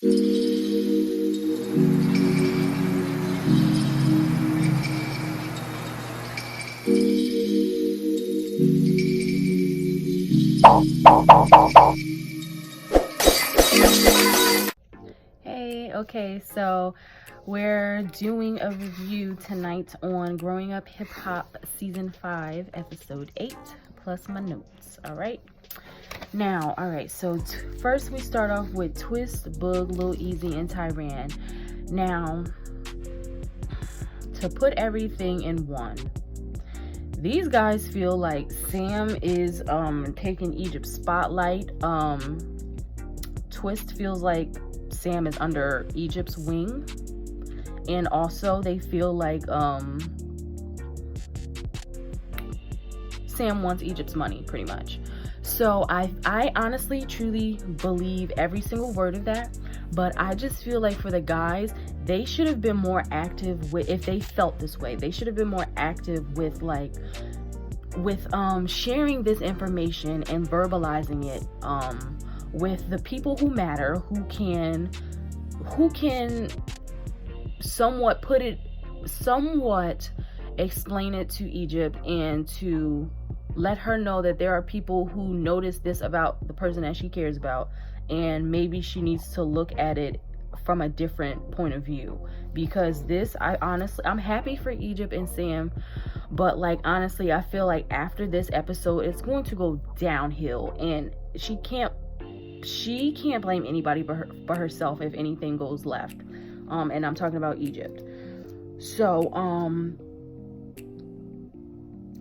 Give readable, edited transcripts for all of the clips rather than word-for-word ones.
Hey, okay, so we're doing a review tonight on Growing Up Hip Hop Season 5, Episode 8, plus my notes, all right? Now, all right, so first we start off with Twist, Boog, Lil Easy, and Tyran. Now, to put everything in one, these guys feel like Sam is taking Egypt's spotlight. Twist feels like Sam is under Egypt's wing, and also they feel like Sam wants Egypt's money, pretty much. So I honestly truly believe every single word of that, but I just feel like for the guys, they should have been more active with, if they felt this way, they should have been more active with sharing this information and verbalizing it with the people who matter, who can somewhat explain it to Egypt and to let her know that there are people who notice this about the person that she cares about, and maybe she needs to look at it from a different point of view. Because this, I'm happy for Egypt and Sam, but like honestly, I feel like after this episode it's going to go downhill, and she can't blame anybody but herself if anything goes left. And I'm talking about Egypt. So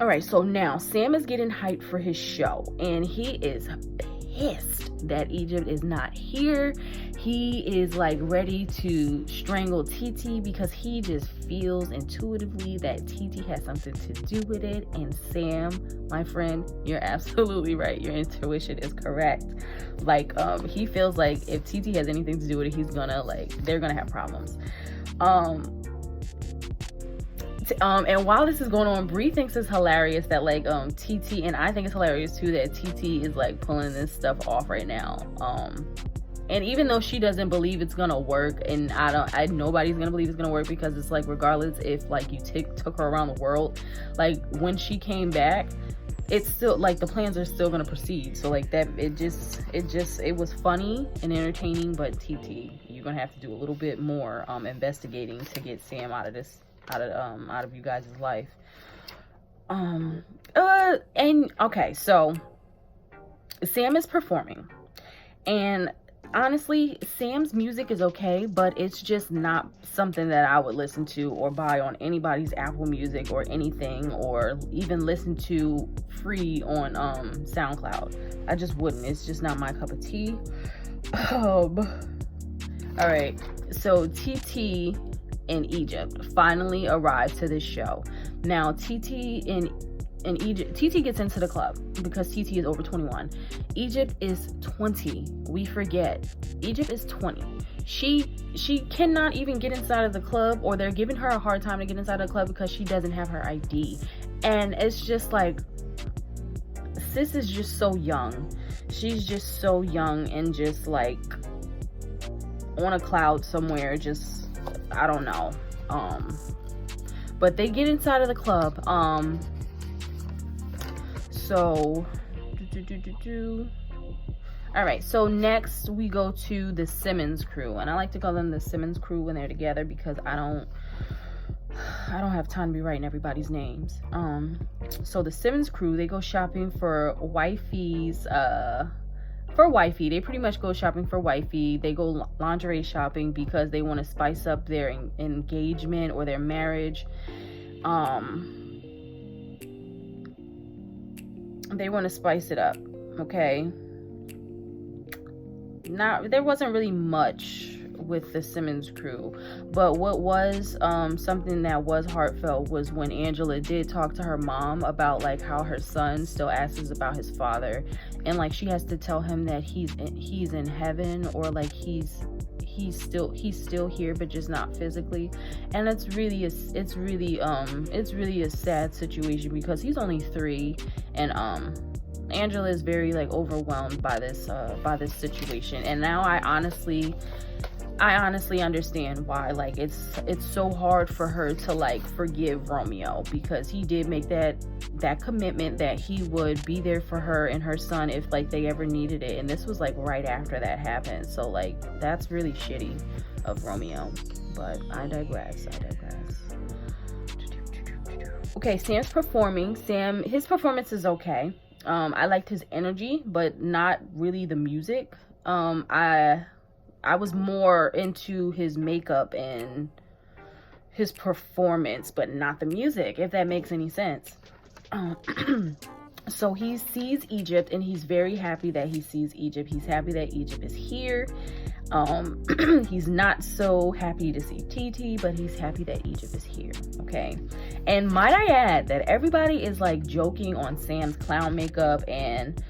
all right, so now Sam is getting hyped for his show, and he is pissed that Egypt is not here. He is like ready to strangle TT because he just feels intuitively that TT has something to do with it. And Sam, my friend, you're absolutely right. Your intuition is correct. Like he feels like if TT has anything to do with it, they're gonna have problems. And while this is going on, Bree thinks it's hilarious that TT, and I think it's hilarious too, that TT is like pulling this stuff off right now. And even though she doesn't believe it's gonna work, and nobody's gonna believe it's gonna work, because it's like, regardless if like you took her around the world, like when she came back, it's still like the plans are still gonna proceed. So like that, it was funny and entertaining, but TT, you're gonna have to do a little bit more investigating to get Sam out of you guys' life. And okay, so Sam is performing, and honestly, Sam's music is okay, but it's just not something that I would listen to or buy on anybody's Apple Music or anything, or even listen to free on SoundCloud. I just wouldn't. It's just not my cup of tea. All right, so TT in Egypt finally arrived to this show. Now TT in Egypt, TT gets into the club because TT is over 21. Egypt is 20. We forget. Egypt is 20. She cannot even get inside of the club, or they're giving her a hard time to get inside of the club because she doesn't have her ID. And it's just like, sis is just so young. She's just so young and just like on a cloud somewhere, just I don't know. But they get inside of the club. So all right, so next we go to the Simmons crew, and I like to call them the Simmons crew when they're together because I don't have time to be writing everybody's names. So the Simmons crew, they go shopping for wifey's they pretty much go shopping for wifey. They go lingerie shopping because they want to spice up their engagement or their marriage. They want to spice it up, okay? There wasn't really much with the Simmons crew, but what was something that was heartfelt was when Angela did talk to her mom about like how her son still asks about his father, and like she has to tell him that he's in heaven, or like he's still here but just not physically. And it's really a sad situation because he's only 3, and Angela is very like overwhelmed by this situation, and now I honestly understand why. Like it's so hard for her to like forgive Romeo, because he did make that commitment that he would be there for her and her son if like they ever needed it, and this was like right after that happened. So like that's really shitty of Romeo, but I digress. Okay, Sam's performing. His performance is okay. I liked his energy, but not really the music. I was more into his makeup and his performance, but not the music, if that makes any sense. So he sees Egypt, and he's very happy that he sees Egypt. He's happy that Egypt is here. He's not so happy to see TT, but he's happy that Egypt is here. Okay. And might I add that everybody is like joking on Sam's clown makeup, and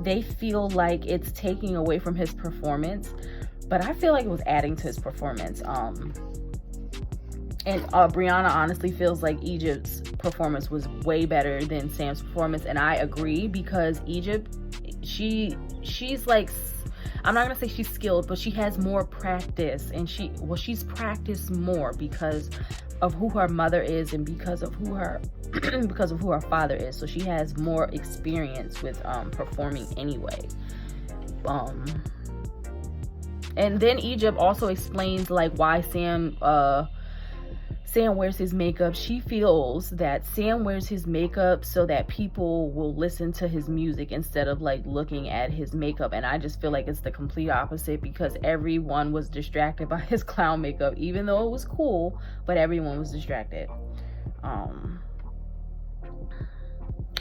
they feel like it's taking away from his performance, but I feel like it was adding to his performance. And Brianna honestly feels like Egypt's performance was way better than Sam's performance, and I agree, because Egypt, she's like, I'm not gonna say she's skilled, but she has more practice, and she's practiced more because of who her mother is and because of who her father is. So she has more experience with performing anyway. And then Egypt also explains like why Sam wears his makeup. She feels that Sam wears his makeup so that people will listen to his music instead of like looking at his makeup. And I just feel like it's the complete opposite, because everyone was distracted by his clown makeup, even though it was cool, but everyone was distracted.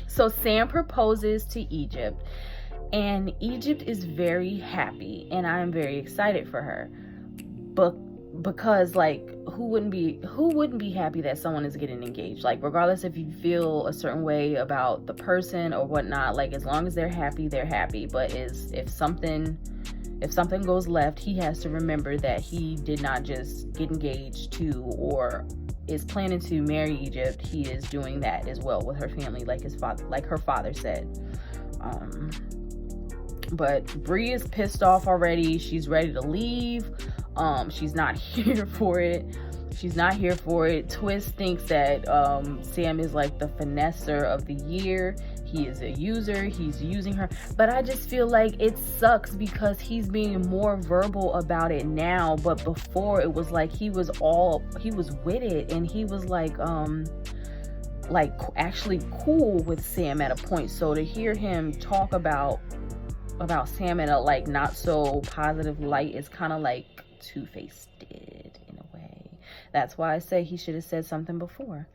So Sam proposes to Egypt, and Egypt is very happy, and I'm very excited for her. But because like who wouldn't be happy that someone is getting engaged? Like regardless if you feel a certain way about the person or whatnot, like as long as they're happy, they're happy. But if something goes left, he has to remember that he did not just get engaged to or is planning to marry Egypt. He is doing that as well with her family, like her father said. But Bree is pissed off already. She's ready to leave. She's not here for it. Twist thinks that Sam is like the finesser of the year. He is a user. He's using her. But I just feel like it sucks because he's being more verbal about it now. But before it was like he was with it, and he was like actually cool with Sam at a point. So to hear him talk about Sam in a like not so positive light is kind of like two-faced in a way. That's why I say he should have said something before.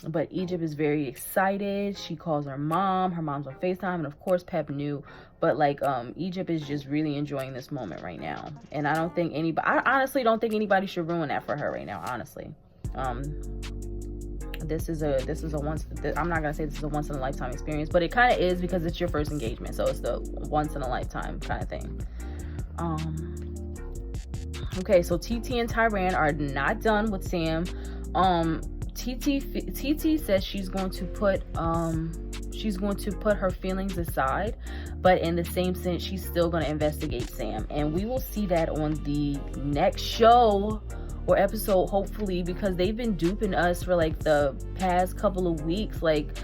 But Egypt is very excited. She calls her mom. Her mom's on FaceTime, and of course Pep knew. But like Egypt is just really enjoying this moment right now. And I honestly don't think anybody should ruin that for her right now, honestly. This is a once, I'm not gonna say this is a once in a lifetime experience, but it kind of is, because it's your first engagement, so it's the once in a lifetime kind of thing. Okay, so TT and Tyran are not done with Sam. TT says she's going to put her feelings aside, but in the same sense, she's still going to investigate Sam, and we will see that on the next show or episode, hopefully, because they've been duping us for like the past couple of weeks, like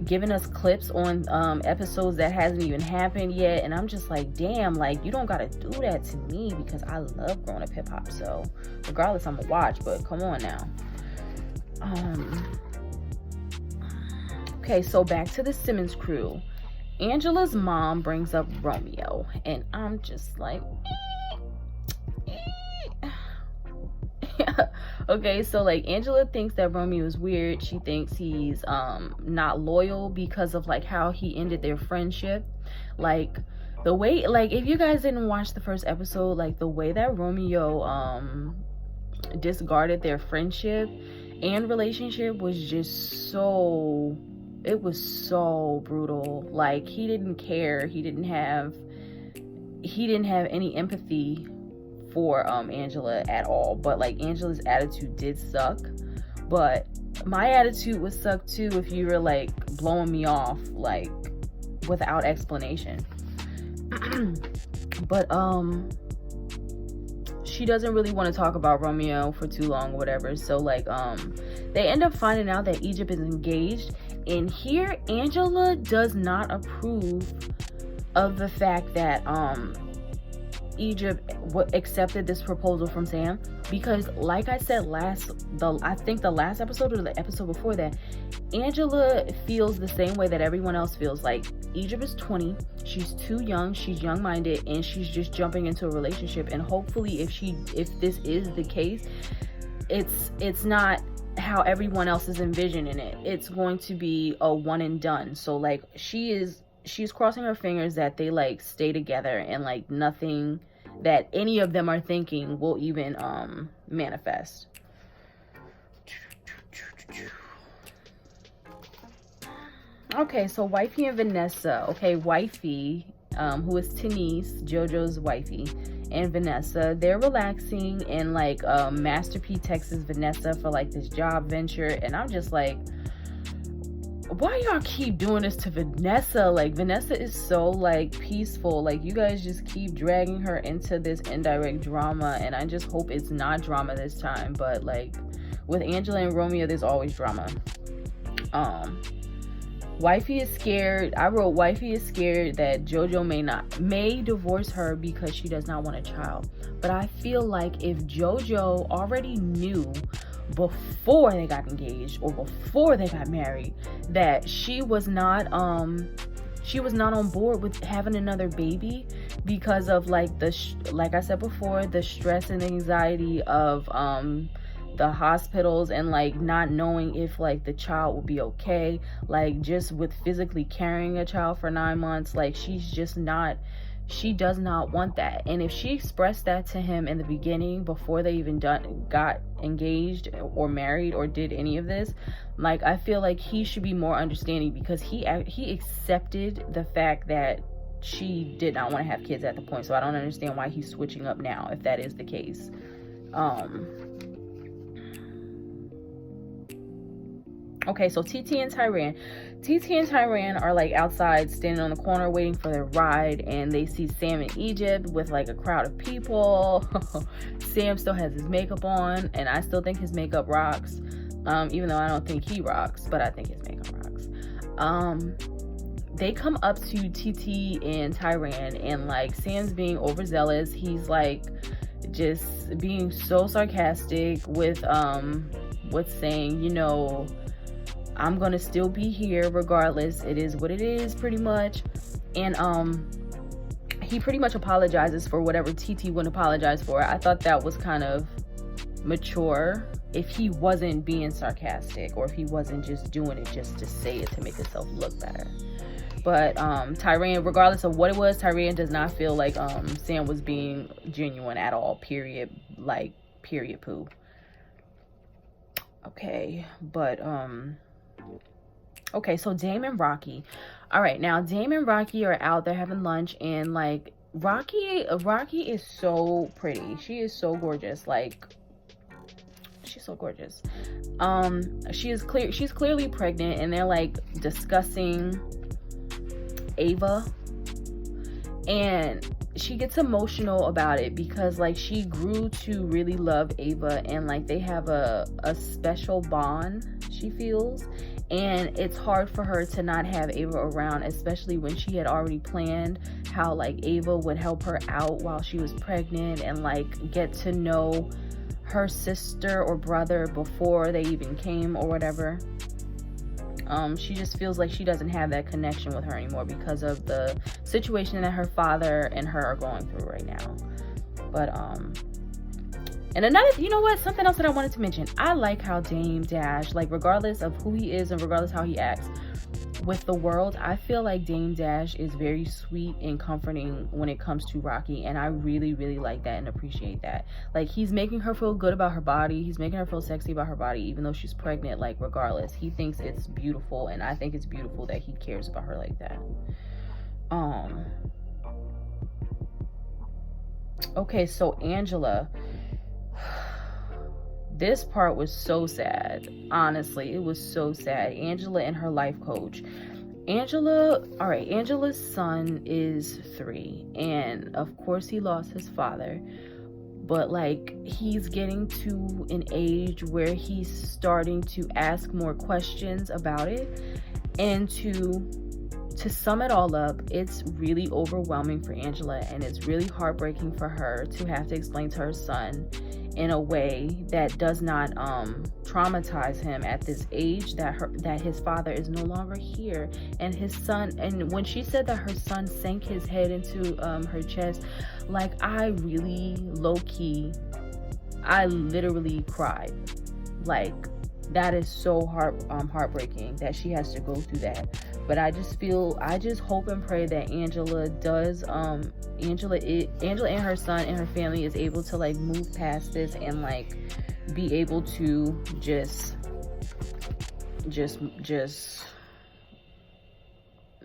giving us clips on episodes that hasn't even happened yet, and I'm just like, damn, like you don't gotta do that to me, because I love growing up hip hop. So regardless, I'm gonna watch, but come on now. Okay, so back to the Simmons crew. Angela's mom brings up Romeo, and I'm just like okay, so like Angela thinks that Romeo is weird. She thinks he's not loyal because of like how he ended their friendship. Like the way, like if you guys didn't watch the first episode, like the way that Romeo discarded their friendship and relationship was just so, it was so brutal. Like he didn't care. He didn't have any empathy for Angela at all. But like Angela's attitude did suck, but my attitude would suck too if you were like blowing me off like without explanation. But she doesn't really want to talk about Romeo for too long or whatever. So like they end up finding out that Egypt is engaged, and here Angela does not approve of the fact that Egypt accepted this proposal from Sam, because like I said I think the last episode or the episode before that, Angela feels the same way that everyone else feels. Like, Egypt is 20, she's too young, she's young-minded, and she's just jumping into a relationship, and hopefully if this is the case, it's not how everyone else is envisioning it. It's going to be a one and done. So like she's crossing her fingers that they like stay together, and like nothing that any of them are thinking will even manifest. Okay, so Wifey and Vanessa. Okay, Wifey, who is Denise, JoJo's wifey, and Vanessa, they're relaxing in like Master P texts Vanessa for like this job venture, and I'm just like, why y'all keep doing this to Vanessa? Like, Vanessa is so like peaceful. Like, you guys just keep dragging her into this indirect drama, and I just hope it's not drama this time. But like with Angela and Romeo, there's always drama. Wifey is scared. I wrote, Wifey is scared that JoJo may divorce her because she does not want a child. But I feel like if JoJo already knew before they got engaged or before they got married that she was not on board with having another baby because of like like I said before, the stress and anxiety of the hospitals, and like not knowing if like the child will be okay, like just with physically carrying a child for 9 months, like she does not want that. And if she expressed that to him in the beginning before they even got engaged or married or did any of this, like I feel like he should be more understanding, because he accepted the fact that she did not want to have kids at the point. So I don't understand why he's switching up now if that is the case. Okay, so TT and Tyran are like outside standing on the corner waiting for their ride, and they see Sam in Egypt with like a crowd of people. Sam still has his makeup on, and I still think his makeup rocks, even though I don't think he rocks, but I think his makeup rocks. They come up to TT and Tyran, and like Sam's being overzealous. He's like just being so sarcastic with saying, you know, I'm gonna still be here regardless. It is what it is, pretty much. And he pretty much apologizes for whatever TT wouldn't apologize for. I thought that was kind of mature if he wasn't being sarcastic, or if he wasn't just doing it just to say it to make himself look better. But Tyran, regardless of what it was, Tyran does not feel like Sam was being genuine at all, period. Like, period poo. Okay, but okay, so Dame and Rocky. All right, now Dame and Rocky are out there having lunch, and like Rocky is so pretty. She is so gorgeous. Like, she's so gorgeous. She's clearly pregnant, and they're like discussing Ava, and she gets emotional about it because like she grew to really love Ava, and like they have a special bond, she feels. And it's hard for her to not have Ava around, especially when she had already planned how like Ava would help her out while she was pregnant, and like get to know her sister or brother before they even came or whatever. She just feels like she doesn't have that connection with her anymore because of the situation that her father and her are going through right now. But and another, you know what, something else that I wanted to mention, I like how Dame Dash, like regardless of who he is and regardless how he acts with the world, I feel like Dame Dash is very sweet and comforting when it comes to Rocky, and I really, really like that and appreciate that. Like, he's making her feel good about her body, he's making her feel sexy about her body, even though she's pregnant. Like, regardless, he thinks it's beautiful, and I think it's beautiful that he cares about her like that. Okay, so Angela, this part was so sad. Honestly, it was so sad. Angela and her life coach. Angela's son is 3, and of course he lost his father, but like he's getting to an age where he's starting to ask more questions about it. And to sum it all up, it's really overwhelming for Angela, and it's really heartbreaking for her to have to explain to her son in a way that does not traumatize him at this age that his father is no longer here. And his son, and when she said that her son sank his head into her chest, like I really low-key, I literally cried. Like that is so heartbreaking that she has to go through that. But I just hope and pray that Angela and her son and her family is able to like move past this and like be able to just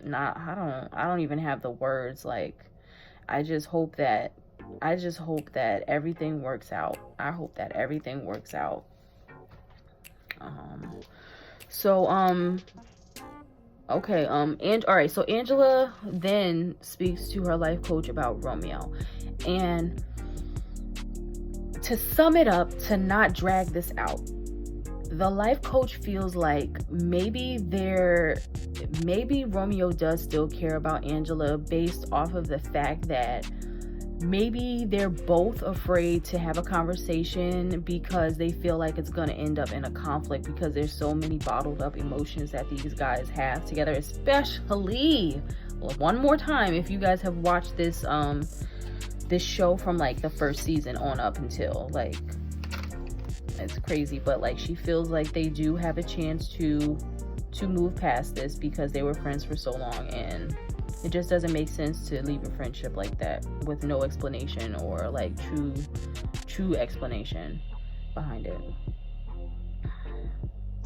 not, I don't even have the words. Like I just hope that everything works out. I hope that everything works out. So Angela then speaks to her life coach about Romeo. And to sum it up, to not drag this out, the life coach feels like maybe Romeo does still care about Angela based off of the fact that maybe they're both afraid to have a conversation because they feel like it's going to end up in a conflict because there's so many bottled up emotions that these guys have together. Especially, one more time, if you guys have watched this this show from like the first season on up until, like, it's crazy, but like she feels like they do have a chance to move past this because they were friends for so long, and it just doesn't make sense to leave a friendship like that with no explanation or like true explanation behind it.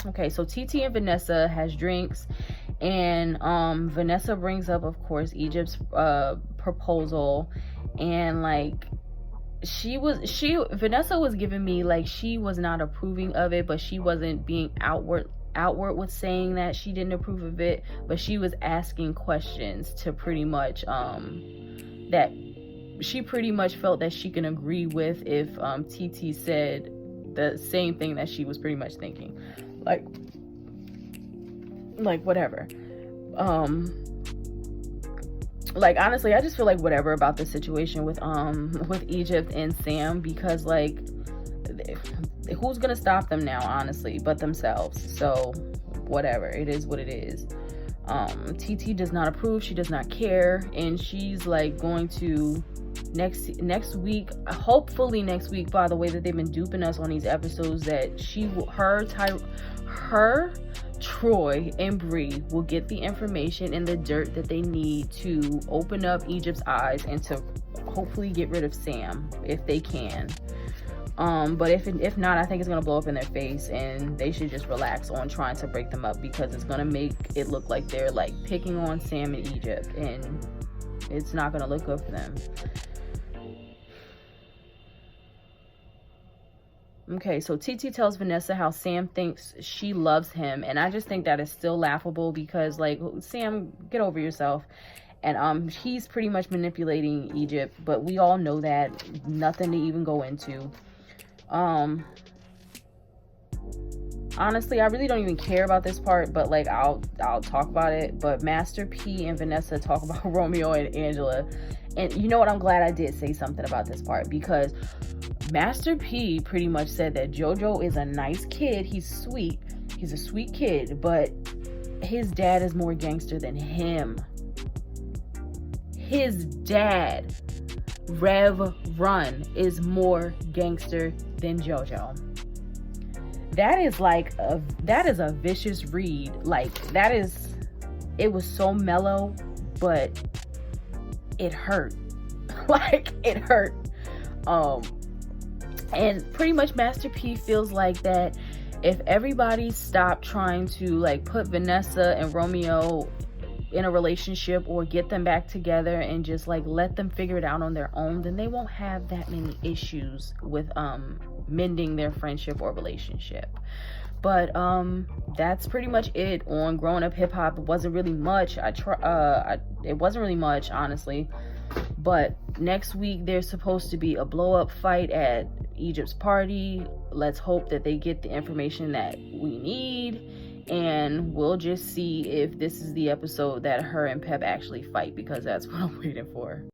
Okay, so TT and Vanessa has drinks, and Vanessa brings up, of course, Egypt's proposal, and like Vanessa was giving me like she was not approving of it, but she wasn't being outward with saying that she didn't approve of it, but she was asking questions to pretty much that she pretty much felt that she can agree with if TT said the same thing that she was pretty much thinking, like whatever. Like honestly, I just feel like whatever about the situation with Egypt and Sam, because like who's gonna stop them now, honestly, but themselves. So whatever, it is what it is. TT does not approve, she does not care, and she's like going to next week, hopefully next week, by the way that they've been duping us on these episodes, that Troy and Bree will get the information and the dirt that they need to open up Egypt's eyes and to hopefully get rid of Sam if they can. But if not, I think it's gonna blow up in their face, and they should just relax on trying to break them up, because it's gonna make it look like they're like picking on Sam and Egypt, and it's not gonna look good for them. Okay, so TT tells Vanessa how Sam thinks she loves him, and I just think that is still laughable, because like, Sam, get over yourself. And he's pretty much manipulating Egypt, but we all know that. Nothing to even go into. Honestly, I really don't even care about this part, but like I'll talk about it. But Master P and Vanessa talk about Romeo and Angela, and you know what, I'm glad I did say something about this part, because Master P pretty much said that JoJo is a nice kid, he's sweet, he's a sweet kid, but his dad is more gangster than him. His dad, Rev Run, is more gangster than JoJo. That is a vicious read. Like, it was so mellow, but it hurt. Like, it hurt. And pretty much Master P feels like that if everybody stopped trying to like put Vanessa and Romeo in a relationship or get them back together and just like let them figure it out on their own, then they won't have that many issues with mending their friendship or relationship. But that's pretty much it on growing up hip hop. It wasn't really much. It wasn't really much, honestly. But next week there's supposed to be a blow up fight at Egypt's party. Let's hope that they get the information that we need, and we'll just see if this is the episode that her and Pep actually fight, because that's what I'm waiting for.